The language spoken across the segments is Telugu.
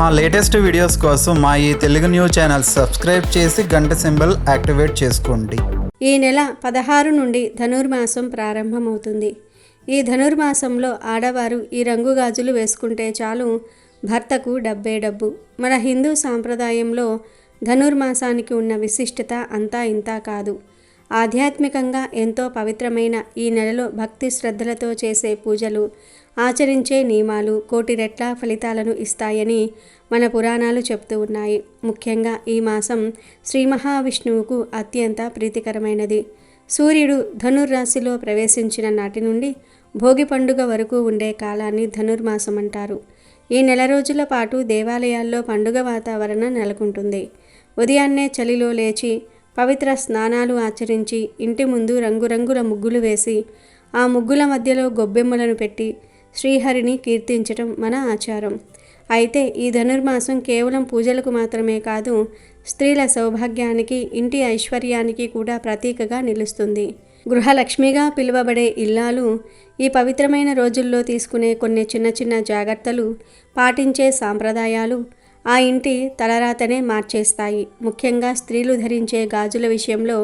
మా లేటెస్ట్ వీడియోస్ కోసం మా ఈ తెలుగు న్యూస్ ఛానల్ సబ్స్క్రైబ్ చేసి గంట సింబల్ యాక్టివేట్ చేసుకోండి. ఈ నెల 16 నుండి ధనుర్మాసం ప్రారంభమవుతుంది. ఈ ధనుర్మాసంలో ఆడవారు ఈ రంగు గాజులు వేసుకుంటే చాలు భర్తకు డబ్బే డబ్బు. మన హిందూ సాంప్రదాయంలో ధనుర్మాసానికి ఉన్న విశిష్టత అంతా ఇంతా కాదు. ఆధ్యాత్మికంగా ఎంతో పవిత్రమైన ఈ నెలలో భక్తి శ్రద్ధలతో చేసే పూజలు, ఆచరించే నియమాలు కోటి రెట్ల ఫలితాలను ఇస్తాయని మన పురాణాలు చెప్తూ ఉన్నాయి. ముఖ్యంగా ఈ మాసం శ్రీ మహావిష్ణువుకు అత్యంత ప్రీతికరమైనది. సూర్యుడు ధనుర్రాశిలో ప్రవేశించిన నాటి నుండి భోగి పండుగ వరకు ఉండే కాలాన్ని ధనుర్మాసం అంటారు. ఈ నెల రోజుల పాటు దేవాలయాల్లో పండుగ వాతావరణం నెలకొంటుంది. ఉదయాన్నే చలిలో లేచి పవిత్ర స్నానాలు ఆచరించి ఇంటి ముందు రంగురంగుల ముగ్గులు వేసి ఆ ముగ్గుల మధ్యలో గొబ్బెమ్మలను పెట్టి శ్రీహరిని కీర్తించటం మన ఆచారం. అయితే ఈ ధనుర్మాసం కేవలం పూజలకు మాత్రమే కాదు, స్త్రీల సౌభాగ్యానికి, ఇంటి ఐశ్వర్యానికి కూడా ప్రతీకగా నిలుస్తుంది. గృహలక్ష్మిగా పిలువబడే ఇల్లాలు ఈ పవిత్రమైన రోజుల్లో తీసుకునే కొన్ని చిన్న చిన్న జాగ్రత్తలు, పాటించే సాంప్రదాయాలు ఆ ఇంటి తలరాతనే మార్చేస్తాయి. ముఖ్యంగా స్త్రీలు ధరించే గాజుల విషయంలో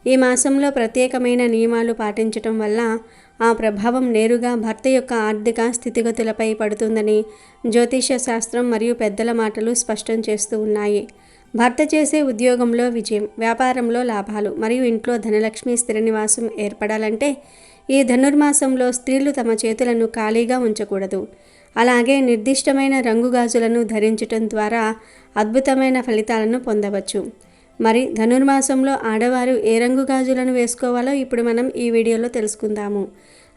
ఈ మాసంలో ప్రత్యేకమైన నియమాలు పాటించటం వల్ల ఆ ప్రభావం నేరుగా భర్త యొక్క ఆర్థిక స్థితిగతులపై పడుతుందని జ్యోతిష శాస్త్రం మరియు పెద్దల మాటలు స్పష్టం చేస్తూ ఉన్నాయి. భర్త చేసే ఉద్యోగంలో విజయం, వ్యాపారంలో లాభాలు మరియు ఇంట్లో ధనలక్ష్మి స్థిర నివాసం ఏర్పడాలంటే ఈ ధనుర్మాసంలో స్త్రీలు తమ చేతులను ఖాళీగా ఉంచకూడదు. అలాగే నిర్దిష్టమైన రంగు గాజులను ధరించటం ద్వారా అద్భుతమైన ఫలితాలను పొందవచ్చు. మరి ధనుర్మాసంలో ఆడవారు ఏ రంగు గాజులను వేసుకోవాలో ఇప్పుడు మనం ఈ వీడియోలో తెలుసుకుందాము.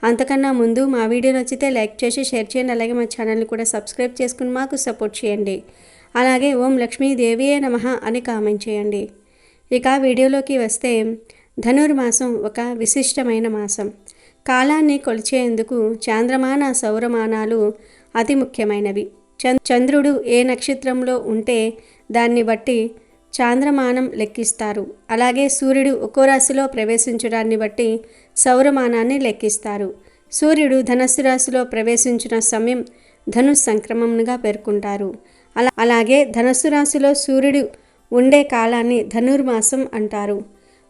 అంతకన్నా ముందు మా వీడియో నచ్చితే లైక్ చేసి షేర్ చేయండి. అలాగే మా ఛానల్ని కూడా సబ్స్క్రైబ్ చేసుకుని మాకు సపోర్ట్ చేయండి. అలాగే ఓం లక్ష్మీదేవియే నమః అని కామెంట్ చేయండి. ఇక వీడియోలోకి వస్తే ధనుర్మాసం ఒక విశిష్టమైన మాసం. కాలాన్ని కొలిచేందుకు చాంద్రమాన సౌరమానాలు అతి ముఖ్యమైనవి. చంద్రుడు ఏ నక్షత్రంలో ఉంటే దాన్ని బట్టి చాంద్రమానం లెక్కిస్తారు. అలాగే సూర్యుడు ఒక్కో రాశిలో ప్రవేశించడాన్ని బట్టి సౌరమానాన్ని లెక్కిస్తారు. సూర్యుడు ధనస్సు రాశిలో ప్రవేశించిన సమయం ధను సంక్రమణగా పేర్కొంటారు. అలాగే ధనస్సు రాశిలో సూర్యుడు ఉండే కాలాన్ని ధనుర్మాసం అంటారు.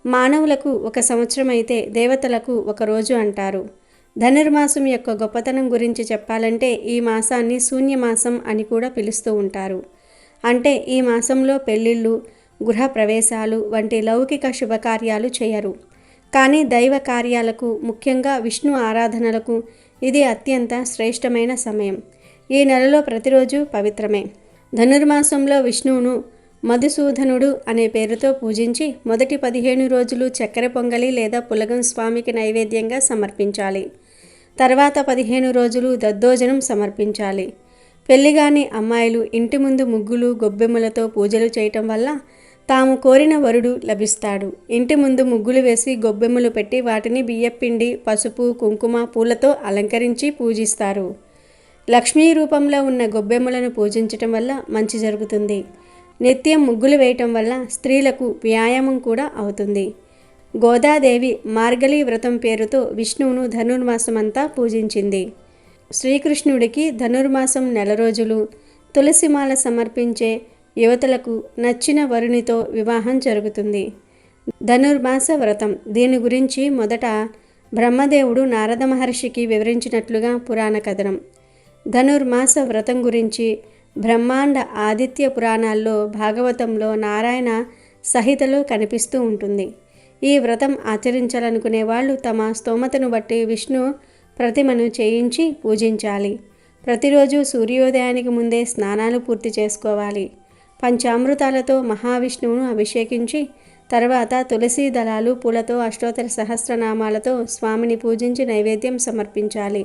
మానవులకు ఒక సంవత్సరం అయితే దేవతలకు ఒక రోజు అంటారు. ధనుర్మాసం యొక్క గొప్పతనం గురించి చెప్పాలంటే ఈ మాసాన్ని శూన్యమాసం అని కూడా పిలుస్తూ ఉంటారు. అంటే ఈ మాసంలో పెళ్ళిళ్ళు, గృహ ప్రవేశాలు వంటి లౌకిక శుభకార్యాలు చేయరు. కానీ దైవ కార్యాలకు, ముఖ్యంగా విష్ణు ఆరాధనలకు ఇది అత్యంత శ్రేష్టమైన సమయం. ఈ నెలలో ప్రతిరోజు పవిత్రమే. ధనుర్మాసంలో విష్ణువును మధుసూదనుడు అనే పేరుతో పూజించి మొదటి 15 రోజులు చక్కెర పొంగలి లేదా పులగం స్వామికి నైవేద్యంగా సమర్పించాలి. తర్వాత 15 రోజులు దద్దోజనం సమర్పించాలి. పెళ్లిగాని అమ్మాయిలు ఇంటి ముందు ముగ్గులు, గొబ్బెమ్మలతో పూజలు చేయటం వల్ల తాము కోరిన వరుడు లభిస్తాడు. ఇంటి ముందు ముగ్గులు వేసి గొబ్బెమ్మలు పెట్టి వాటిని బియ్యపిండి, పసుపు, కుంకుమ, పూలతో అలంకరించి పూజిస్తారు. లక్ష్మీ రూపంలో ఉన్న గొబ్బెమ్మలను పూజించటం వల్ల మంచి జరుగుతుంది. నిత్యం ముగ్గులు వేయటం వల్ల స్త్రీలకు వ్యాయామం కూడా అవుతుంది. గోదాదేవి మార్గళి వ్రతం పేరుతో విష్ణువును ధనుర్మాసమంతా పూజించింది. శ్రీకృష్ణుడికి ధనుర్మాసం నెల రోజులు తులసిమాల సమర్పించే యువతులకు నచ్చిన వరునితో వివాహం జరుగుతుంది. ధనుర్మాస వ్రతం, దీని గురించి మొదట బ్రహ్మదేవుడు నారద మహర్షికి వివరించినట్లుగా పురాణ కథనం. ధనుర్మాస వ్రతం గురించి బ్రహ్మాండ ఆదిత్య పురాణాల్లో, భాగవతంలో, నారాయణ సహితలో కనిపిస్తూ ఉంటుంది. ఈ వ్రతం ఆచరించాలనుకునే వాళ్ళు తమ స్తోమతను బట్టి విష్ణు ప్రతిమను చేయించి పూజించాలి. ప్రతిరోజు సూర్యోదయానికి ముందే స్నానాలు పూర్తి చేసుకోవాలి. పంచామృతాలతో మహావిష్ణువును అభిషేకించి తర్వాత తులసి దళాలు, పూలతో అష్టోత్తర సహస్రనామాలతో స్వామిని పూజించి నైవేద్యం సమర్పించాలి.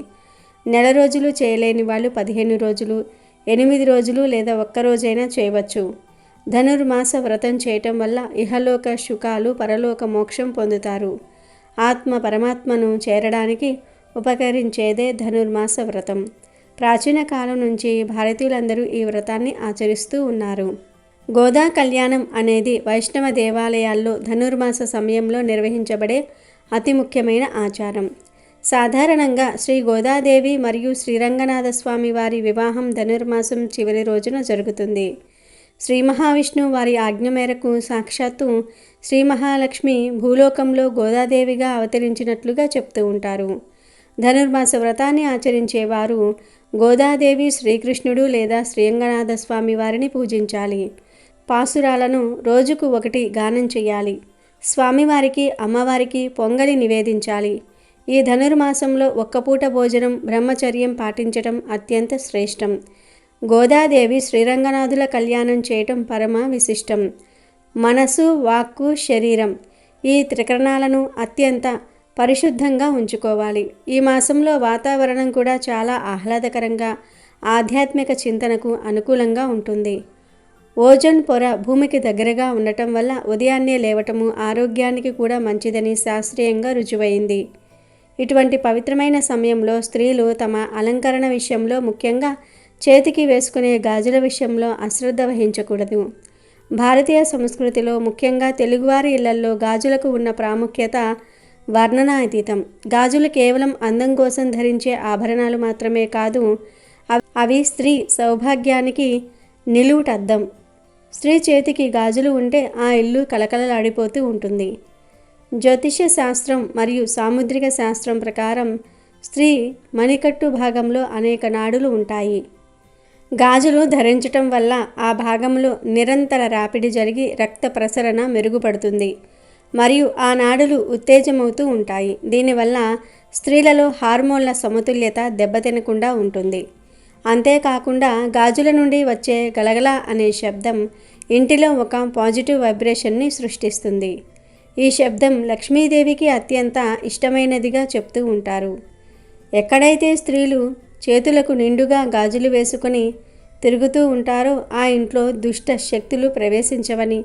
నెల రోజులు చేయలేని వాళ్ళు 15 రోజులు, 8 రోజులు లేదా ఒక్కరోజైనా చేయవచ్చు. ధనుర్మాస వ్రతం చేయటం వల్ల ఇహలోక సుఖాలు, పరలోక మోక్షం పొందుతారు. ఆత్మ పరమాత్మను చేరడానికి ఉపకరించేదే ధనుర్మాస వ్రతం. ప్రాచీన కాలం నుంచి భారతీయులందరూ ఈ వ్రతాన్ని ఆచరిస్తూ ఉన్నారు. గోదా కళ్యాణం అనేది వైష్ణవ దేవాలయాల్లో ధనుర్మాస సమయంలో నిర్వహించబడే అతి ముఖ్యమైన ఆచారం. సాధారణంగా శ్రీ గోదాదేవి మరియు శ్రీరంగనాథ స్వామి వారి వివాహం ధనుర్మాసం చివరి రోజున జరుగుతుంది. శ్రీ మహావిష్ణువు వారి ఆజ్ఞ మేరకు సాక్షాత్తు శ్రీ మహాలక్ష్మి భూలోకంలో గోదాదేవిగా అవతరించినట్లుగా చెప్తూ ఉంటారు. ధనుర్మాస వ్రతాన్ని ఆచరించేవారు గోదాదేవి, శ్రీకృష్ణుడు లేదా శ్రీరంగనాథ స్వామి వారిని పూజించాలి. పాసురాలను రోజుకు 1 గానం చేయాలి. స్వామివారికి, అమ్మవారికి పొంగలి నివేదించాలి. ఈ ధనుర్మాసంలో ఒక్కపూట భోజనం, బ్రహ్మచర్యం పాటించటం అత్యంత శ్రేష్టం. గోదాదేవి, శ్రీరంగనాథుల కళ్యాణం చేయటం పరమ విశిష్టం. మనసు, వాక్కు, శరీరం ఈ త్రికరణాలను అత్యంత పరిశుద్ధంగా ఉంచుకోవాలి. ఈ మాసంలో వాతావరణం కూడా చాలా ఆహ్లాదకరంగా, ఆధ్యాత్మిక చింతనకు అనుకూలంగా ఉంటుంది. ఓజోన్ పొర భూమికి దగ్గరగా ఉండటం వల్ల ఉదయాన్నే లేవటము ఆరోగ్యానికి కూడా మంచిదని శాస్త్రీయంగా రుజువైంది. ఇటువంటి పవిత్రమైన సమయంలో స్త్రీలు తమ అలంకరణ విషయంలో, ముఖ్యంగా చేతికి వేసుకునే గాజుల విషయంలో అశ్రద్ధ వహించకూడదు. భారతీయ సంస్కృతిలో, ముఖ్యంగా తెలుగువారి ఇళ్లల్లో గాజులకు ఉన్న ప్రాముఖ్యత వర్ణనాతీతం. గాజులు కేవలం అందం కోసం ధరించే ఆభరణాలు మాత్రమే కాదు, అవి స్త్రీ సౌభాగ్యానికి నిలువుటద్దం. స్త్రీ చేతికి గాజులు ఉంటే ఆ ఇల్లు కలకలలాడిపోతూ ఉంటుంది. జ్యోతిష్య శాస్త్రం మరియు సాముద్రిక శాస్త్రం ప్రకారం స్త్రీ మణికట్టు భాగంలో అనేక నాడులు ఉంటాయి. గాజులు ధరించటం వల్ల ఆ భాగంలో నిరంతర రాపిడి జరిగి రక్త ప్రసరణ మెరుగుపడుతుంది మరియు ఆ నాడులు ఉత్తేజమవుతూ ఉంటాయి. దీనివల్ల స్త్రీలలో హార్మోన్ల సమతుల్యత దెబ్బతినకుండా ఉంటుంది. అంతేకాకుండా గాజుల నుండి వచ్చే గలగల అనే శబ్దం ఇంటిలో ఒక పాజిటివ్ వైబ్రేషన్ని సృష్టిస్తుంది. ఈ శబ్దం లక్ష్మీదేవికి అత్యంత ఇష్టమైనదిగా చెప్తూ ఉంటారు. ఎక్కడైతే స్త్రీలు చేతులకు నిండుగా గాజులు వేసుకొని తిరుగుతూ ఉంటారో ఆ ఇంట్లో దుష్ట శక్తులు ప్రవేశించవని,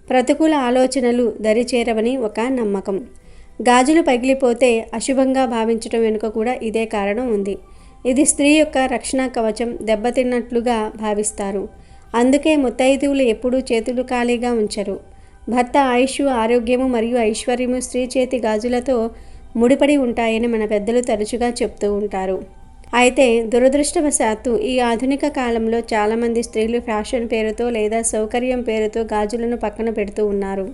ప్రతికూల ఆలోచనలు దరిచేరవని ఒక నమ్మకం. గాజులు పగిలిపోతే అశుభంగా భావించడం వెనుక కూడా ఇదే కారణం ఉంది. ఇది స్త్రీ యొక్క రక్షణ కవచం దెబ్బతిన్నట్లుగా భావిస్తారు. అందుకే ముత్తైదువులు ఎప్పుడూ చేతులు ఖాళీగా ఉంచరు. భర్త ఆయుష్, ఆరోగ్యము మరియు ఐశ్వర్యము స్త్రీ చేతి గాజులతో ముడిపడి ఉంటాయని మన పెద్దలు తరచుగా చెప్తూ ఉంటారు. అయితే దురదృష్టవశాత్తు ఈ ఆధునిక కాలంలో చాలామంది స్త్రీలు ఫ్యాషన్ పేరుతో లేదా సౌకర్యం పేరుతో గాజులను పక్కన పెడుతూ ఉన్నారు.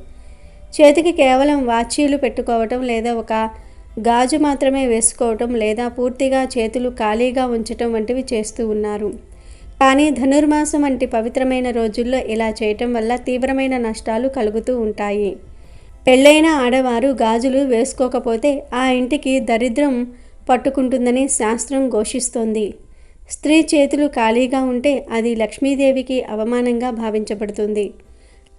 చేతికి కేవలం వాచీలు పెట్టుకోవటం లేదా ఒక గాజు మాత్రమే వేసుకోవటం లేదా పూర్తిగా చేతులు ఖాళీగా ఉంచటం వంటివి చేస్తూ ఉన్నారు. కానీ ధనుర్మాసం వంటి పవిత్రమైన రోజుల్లో ఇలా చేయటం వల్ల తీవ్రమైన నష్టాలు కలుగుతూ ఉంటాయి. పెళ్ళైన ఆడవారు గాజులు వేసుకోకపోతే ఆ ఇంటికి దరిద్రం పట్టుకుంటుందని శాస్త్రం ఘోషిస్తోంది. స్త్రీ చేతులు ఖాళీగా ఉంటే అది లక్ష్మీదేవికి అవమానంగా భావించబడుతుంది.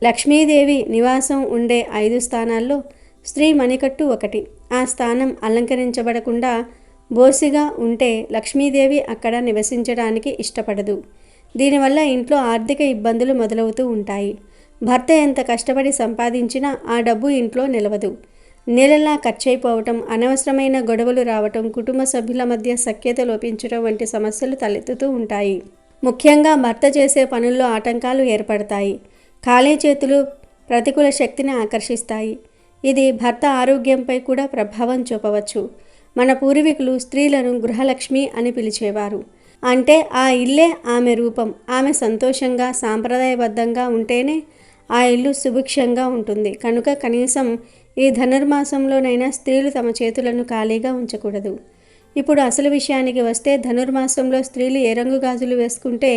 లక్ష్మీదేవి నివాసం ఉండే 5 స్థానాల్లో స్త్రీ మణికట్టు ఒకటి. ఆ స్థానం అలంకరించబడకుండా బోసిగా ఉంటే లక్ష్మీదేవి అక్కడ నివసించడానికి ఇష్టపడదు. దీనివల్ల ఇంట్లో ఆర్థిక ఇబ్బందులు మొదలవుతూ ఉంటాయి. భర్త ఎంత కష్టపడి సంపాదించినా ఆ డబ్బు ఇంట్లో నిలవదు. నెలలా ఖర్చయిపోవటం, అనవసరమైన గొడవలు రావటం, కుటుంబ సభ్యుల మధ్య సఖ్యత లోపించడం వంటి సమస్యలు తలెత్తుతూ ఉంటాయి. ముఖ్యంగా భర్త చేసే పనుల్లో ఆటంకాలు ఏర్పడతాయి. ఖాళీ చేతులు ప్రతికూల శక్తిని ఆకర్షిస్తాయి. ఇది భర్త ఆరోగ్యంపై కూడా ప్రభావం చూపవచ్చు. మన పూర్వీకులు స్త్రీలను గృహలక్ష్మి అని పిలిచేవారు. అంటే ఆ ఇల్లే ఆమె రూపం. ఆమె సంతోషంగా, సాంప్రదాయబద్ధంగా ఉంటేనే ఆ ఇల్లు సుభిక్షంగా ఉంటుంది. కనుక కనీసం ఈ ధనుర్మాసంలోనైనా స్త్రీలు తమ చేతులను ఖాళీగా ఉంచకూడదు. ఇప్పుడు అసలు విషయానికి వస్తే ధనుర్మాసంలో స్త్రీలు ఏ రంగు గాజులు వేసుకుంటే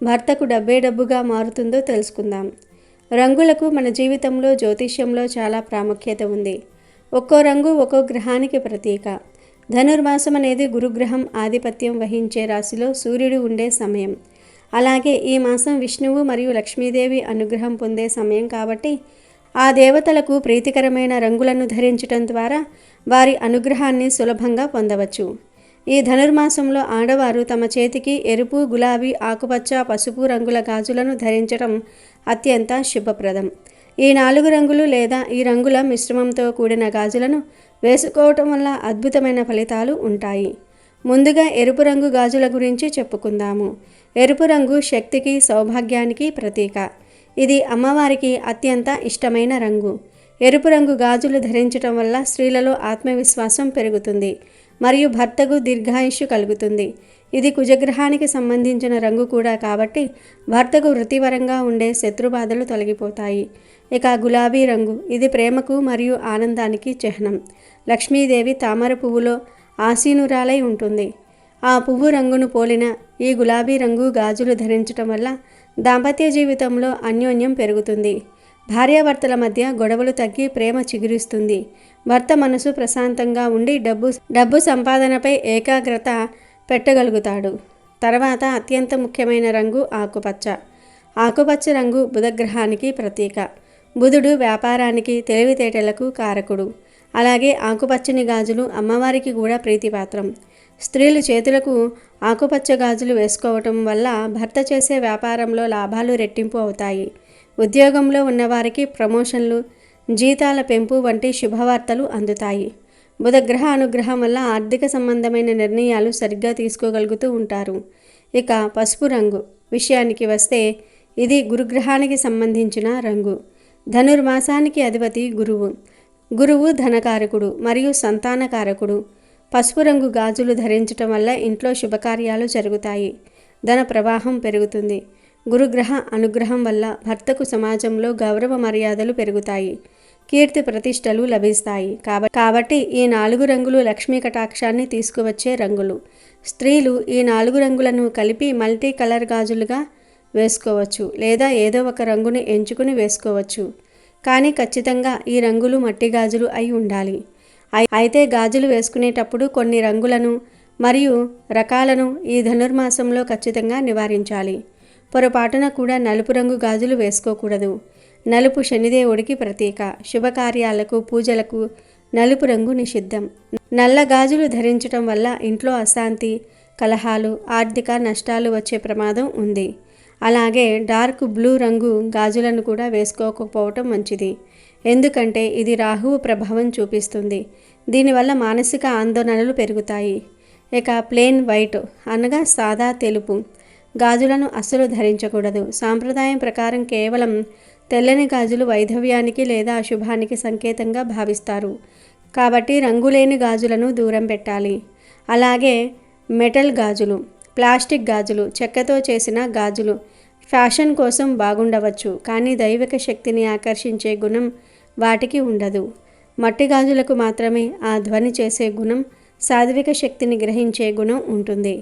భర్తకు డబ్బే డబ్బుగా మారుతుందో తెలుసుకుందాం. రంగులకు మన జీవితంలో, జ్యోతిష్యంలో చాలా ప్రాముఖ్యత ఉంది. ఒక్కో రంగు ఒక్కో గ్రహానికి ప్రతీక. ధనుర్మాసం అనేది గురుగ్రహం ఆధిపత్యం వహించే రాశిలో సూర్యుడు ఉండే సమయం. అలాగే ఈ మాసం విష్ణువు మరియు లక్ష్మీదేవి అనుగ్రహం పొందే సమయం కాబట్టి ఆ దేవతలకు ప్రీతికరమైన రంగులను ధరించటం ద్వారా వారి అనుగ్రహాన్ని సులభంగా పొందవచ్చు. ఈ ధనుర్మాసంలో ఆడవారు తమ చేతికి ఎరుపు, గులాబీ, ఆకుపచ్చ, పసుపు రంగుల గాజులను ధరించడం అత్యంత శుభప్రదం. ఈ 4 రంగులు లేదా ఈ రంగుల మిశ్రమంతో కూడిన గాజులను వేసుకోవటం వల్ల అద్భుతమైన ఫలితాలు ఉంటాయి. ముందుగా ఎరుపు రంగు గాజుల గురించి చెప్పుకుందాము. ఎరుపు రంగు శక్తికి, సౌభాగ్యానికి ప్రతీక. ఇది అమ్మవారికి అత్యంత ఇష్టమైన రంగు. ఎరుపు రంగు గాజులు ధరించటం వల్ల స్త్రీలలో ఆత్మవిశ్వాసం పెరుగుతుంది. మరియు భర్తకు దీర్ఘాయుష్యు కలుగుతుంది. ఇది కుజగ్రహానికి సంబంధించిన రంగు కూడా కాబట్టి భర్తకు వృత్తిపరంగా ఉండే శత్రుబాధలు తొలగిపోతాయి. ఇక గులాబీ రంగు, ఇది ప్రేమకు మరియు ఆనందానికి చిహ్నం. లక్ష్మీదేవి తామర పువ్వులో ఆసీనురాలై ఉంటుంది. ఆ పువ్వు రంగును పోలిన ఈ గులాబీ రంగు గాజులు ధరించటం వల్ల దాంపత్య జీవితంలో అన్యోన్యం పెరుగుతుంది. భార్యాభర్తల మధ్య గొడవలు తగ్గి ప్రేమ చిగురిస్తుంది. భర్త మనసు ప్రశాంతంగా ఉండి డబ్బు సంపాదనపై ఏకాగ్రత పెట్టగలుగుతాడు. తర్వాత అత్యంత ముఖ్యమైన రంగు ఆకుపచ్చ. ఆకుపచ్చ రంగు బుధగ్రహానికి ప్రతీక. బుధుడు వ్యాపారానికి, తెలివితేటలకు కారకుడు. అలాగే ఆకుపచ్చని గాజులు అమ్మవారికి కూడా ప్రీతిపాత్రం. స్త్రీలు చేతులకు ఆకుపచ్చ గాజులు వేసుకోవటం వల్ల భర్త చేసే వ్యాపారంలో లాభాలు రెట్టింపు అవుతాయి. ఉద్యోగంలో ఉన్నవారికి ప్రమోషన్లు, జీతాల పెంపు వంటి శుభవార్తలు అందుతాయి. బుధగ్రహ అనుగ్రహం వల్ల ఆర్థిక సంబంధమైన నిర్ణయాలు సరిగ్గా తీసుకోగలుగుతూ ఉంటారు. ఇక పసుపు రంగు విషయానికి వస్తే ఇది గురుగ్రహానికి సంబంధించిన రంగు. ధనుర్మాసానికి అధిపతి గురువు. గురువు ధనకారకుడు మరియు సంతానకారకుడు. పసుపు రంగు గాజులు ధరించటం వల్ల ఇంట్లో శుభకార్యాలు జరుగుతాయి. ధన ప్రవాహం పెరుగుతుంది. గురుగ్రహ అనుగ్రహం వల్ల భర్తకు సమాజంలో గౌరవ మర్యాదలు పెరుగుతాయి. కీర్తి ప్రతిష్టలు లభిస్తాయి. కాబట్టి ఈ 4 రంగులు లక్ష్మీ కటాక్షాన్ని తీసుకువచ్చే రంగులు. స్త్రీలు ఈ 4 రంగులను కలిపి మల్టీ కలర్ గాజులుగా వేసుకోవచ్చు లేదా ఏదో ఒక రంగుని ఎంచుకుని వేసుకోవచ్చు. కానీ ఖచ్చితంగా ఈ రంగులు మట్టి గాజులు అయి ఉండాలి. అయితే గాజులు వేసుకునేటప్పుడు కొన్ని రంగులను మరియు రకాలను ఈ ధనుర్మాసంలో ఖచ్చితంగా నివారించాలి. పొరపాటున కూడా నలుపు రంగు గాజులు వేసుకోకూడదు. నలుపు శనిదేవుడికి ప్రతీక. శుభకార్యాలకు, పూజలకు నలుపు రంగు నిషిద్ధం. నల్ల గాజులు ధరించటం వల్ల ఇంట్లో అశాంతి, కలహాలు, ఆర్థిక నష్టాలు వచ్చే ప్రమాదం ఉంది. అలాగే డార్క్ బ్లూ రంగు గాజులను కూడా వేసుకోకపోవటం మంచిది. ఎందుకంటే ఇది రాహువు ప్రభావం చూపిస్తుంది. దీనివల్ల మానసిక ఆందోళనలు పెరుగుతాయి. ఇక ప్లెయిన్ వైట్ అనగా సాదా తెలుపు గాజులను అస్సలు ధరించకూడదు. సాంప్రదాయం ప్రకారం కేవలం తెల్లని గాజులు వైధవ్యానికి లేదా అశుభానికి సంకేతంగా భావిస్తారు. కాబట్టి రంగులేని గాజులను దూరం పెట్టాలి. అలాగే మెటల్ గాజులు, ప్లాస్టిక్ గాజులు, చెక్కతో చేసిన గాజులు ఫ్యాషన్ కోసం బాగుండవచ్చు, కానీ దైవిక శక్తిని ఆకర్షించే గుణం వాటికి ఉండదు. మట్టి గాజులకు మాత్రమే ఆ ధ్వని చేసే గుణం, సాత్విక శక్తిని గ్రహించే గుణం ఉంటుంది.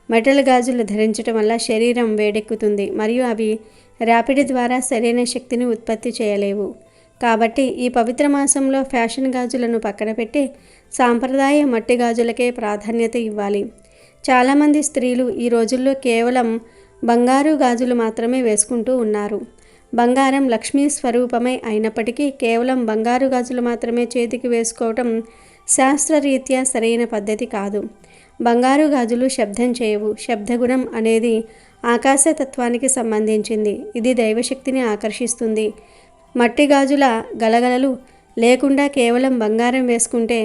మెటల్ గాజులు ధరించడం వల్ల శరీరం వేడెక్కుతుంది మరియు అవి ర్యాపిడ్ ద్వారా సరైన శక్తిని ఉత్పత్తి చేయలేవు. కాబట్టి ఈ పవిత్ర మాసంలో ఫ్యాషన్ గాజులను పక్కన పెట్టి సాంప్రదాయ మట్టి గాజులకే ప్రాధాన్యత ఇవ్వాలి. చాలామంది స్త్రీలు ఈ రోజుల్లో కేవలం బంగారు గాజులు మాత్రమే వేసుకుంటూ ఉన్నారు. బంగారం లక్ష్మీ స్వరూపమే అయినప్పటికీ కేవలం బంగారు గాజులు మాత్రమే చేతికి వేసుకోవటం శాస్త్రరీత్యా సరైన పద్ధతి కాదు. బంగారు గాజులు శబ్దం చేయవు. శబ్దగుణం అనేది ఆకాశతత్వానికి సంబంధించింది. ఇది దైవశక్తిని ఆకర్షిస్తుంది. మట్టి గాజుల గలగలలు లేకుండా కేవలం బంగారం వేసుకుంటే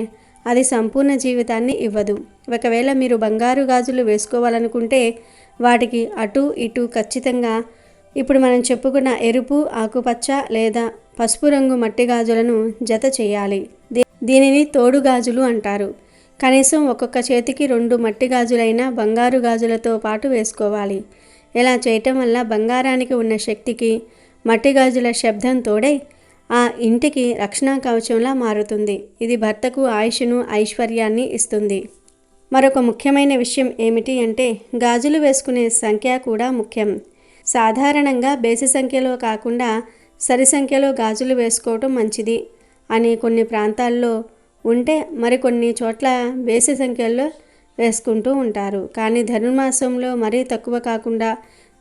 అది సంపూర్ణ జీవితాన్ని ఇవ్వదు. ఒకవేళ మీరు బంగారు గాజులు వేసుకోవాలనుకుంటే వాటికి అటు ఇటు ఖచ్చితంగా ఇప్పుడు మనం చెప్పుకున్న ఎరుపు, ఆకుపచ్చ లేదా పసుపు రంగు మట్టి గాజులను జత చేయాలి. దీనిని తోడు గాజులు అంటారు. కనీసం ఒక్కొక్క చేతికి 2 మట్టి గాజులైన బంగారు గాజులతో పాటు వేసుకోవాలి. ఇలా చేయటం వల్ల బంగారానికి ఉన్న శక్తికి మట్టి గాజుల శబ్దం తోడై ఆ ఇంటికి రక్షణ కవచంలా మారుతుంది. ఇది భర్తకు ఆయుష్ను, ఐశ్వర్యాన్ని ఇస్తుంది. మరొక ముఖ్యమైన విషయం ఏమిటి అంటే గాజులు వేసుకునే సంఖ్య కూడా ముఖ్యం. సాధారణంగా బేసి సంఖ్యలో కాకుండా సరి సంఖ్యలో గాజులు వేసుకోవటం మంచిది అని కొన్ని ప్రాంతాల్లో ఉంటే మరికొన్ని చోట్ల బేసి సంఖ్యల్లో వేసుకుంటూ ఉంటారు. కానీ ధనుర్మాసంలో మరీ తక్కువ కాకుండా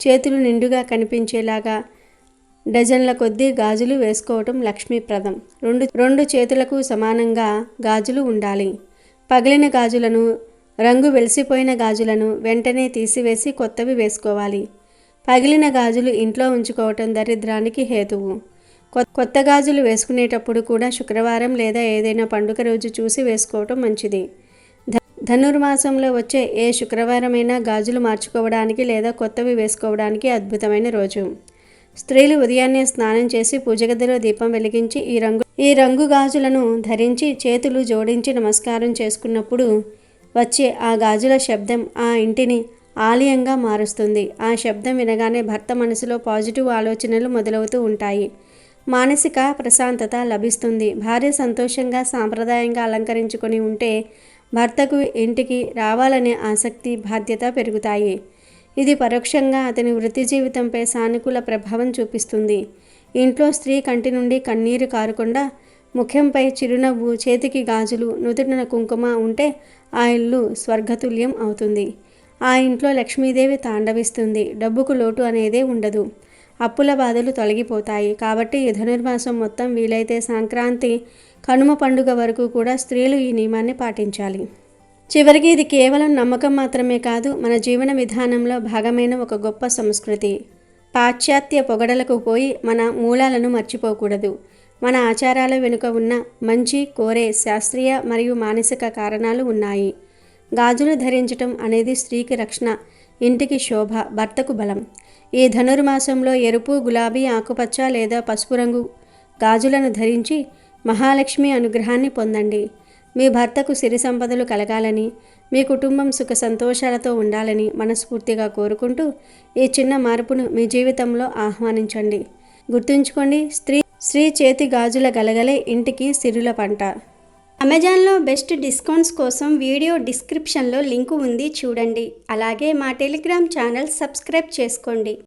చేతులు నిండుగా కనిపించేలాగా డజన్ల కొద్దీ గాజులు వేసుకోవటం లక్ష్మీప్రదం. రెండు చేతులకు సమానంగా గాజులు ఉండాలి. పగిలిన గాజులను, రంగు వెలిసిపోయిన గాజులను వెంటనే తీసివేసి కొత్తవి వేసుకోవాలి. పగిలిన గాజులు ఇంట్లో ఉంచుకోవటం దరిద్రానికి హేతువు. కొత్త గాజులు వేసుకునేటప్పుడు కూడా శుక్రవారం లేదా ఏదైనా పండుగ రోజు చూసి వేసుకోవటం మంచిది. ధనుర్మాసంలో వచ్చే ఏ శుక్రవారమైనా గాజులు మార్చుకోవడానికి లేదా కొత్తవి వేసుకోవడానికి అద్భుతమైన రోజు. స్త్రీలు ఉదయాన్నే స్నానం చేసి పూజగదిలో దీపం వెలిగించి ఈ రంగు గాజులను ధరించి చేతులు జోడించి నమస్కారం చేసుకున్నప్పుడు వచ్చే ఆ గాజుల శబ్దం ఆ ఇంటిని ఆలయంగా మారుస్తుంది. ఆ శబ్దం వినగానే భర్త మనసులో పాజిటివ్ ఆలోచనలు మొదలవుతూ ఉంటాయి. మానసిక ప్రశాంతత లభిస్తుంది. భార్య సంతోషంగా సాంప్రదాయంగా అలంకరించుకొని ఉంటే భర్తకు ఇంటికి రావాలనే ఆసక్తి, బాధ్యత పెరుగుతాయి. ఇది పరోక్షంగా అతని వృత్తి జీవితంపై సానుకూల ప్రభావం చూపిస్తుంది. ఇంట్లో స్త్రీ కంటి నుండి కన్నీరు కారకుండా ముఖంపై చిరునవ్వు, చేతికి గాజులు, నుదుటిన కుంకుమ ఉంటే ఆ ఇల్లు స్వర్గతుల్యం అవుతుంది. ఆ ఇంట్లో లక్ష్మీదేవి తాండవిస్తుంది. డబ్బుకు లోటు అనేదే ఉండదు. అప్పుల బాధలు తొలగిపోతాయి. కాబట్టి ఈ ధనుర్మాసం మొత్తం వీలైతే సంక్రాంతి, కనుమ పండుగ వరకు కూడా స్త్రీలు ఈ నియమాన్ని పాటించాలి. చివరికి ఇది కేవలం నమ్మకం మాత్రమే కాదు, మన జీవన విధానంలో భాగమైన ఒక గొప్ప సంస్కృతి. పాశ్చాత్య పొగడలకు పోయి మన మూలాలను మర్చిపోకూడదు. మన ఆచారాల వెనుక ఉన్న మంచి కోరే శాస్త్రీయ మరియు మానసిక కారణాలు ఉన్నాయి. గాజులు ధరించటం అనేది స్త్రీకి రక్షణ, ఇంటికి శోభ, భర్తకు బలం. ఈ ధనుర్మాసంలో ఎరుపు, గులాబీ, ఆకుపచ్చ లేదా పసుపు రంగు గాజులను ధరించి మహాలక్ష్మి అనుగ్రహాన్ని పొందండి. మీ భర్తకు సిరి సంపదలు కలగాలని, మీ కుటుంబం సుఖ సంతోషాలతో ఉండాలని మనస్ఫూర్తిగా కోరుకుంటూ ఈ చిన్న మార్పును మీ జీవితంలో ఆహ్వానించండి. గుర్తుంచుకోండి, స్త్రీ చేతి గాజుల గలగలే ఇంటికి సిరుల పంట. అమెజాన్లో బెస్ట్ డిస్కౌంట్స్ కోసం వీడియో డిస్క్రిప్షన్లో లింకు ఉంది, చూడండి. అలాగే మా టెలిగ్రామ్ ఛానల్ సబ్స్క్రైబ్ చేసుకోండి.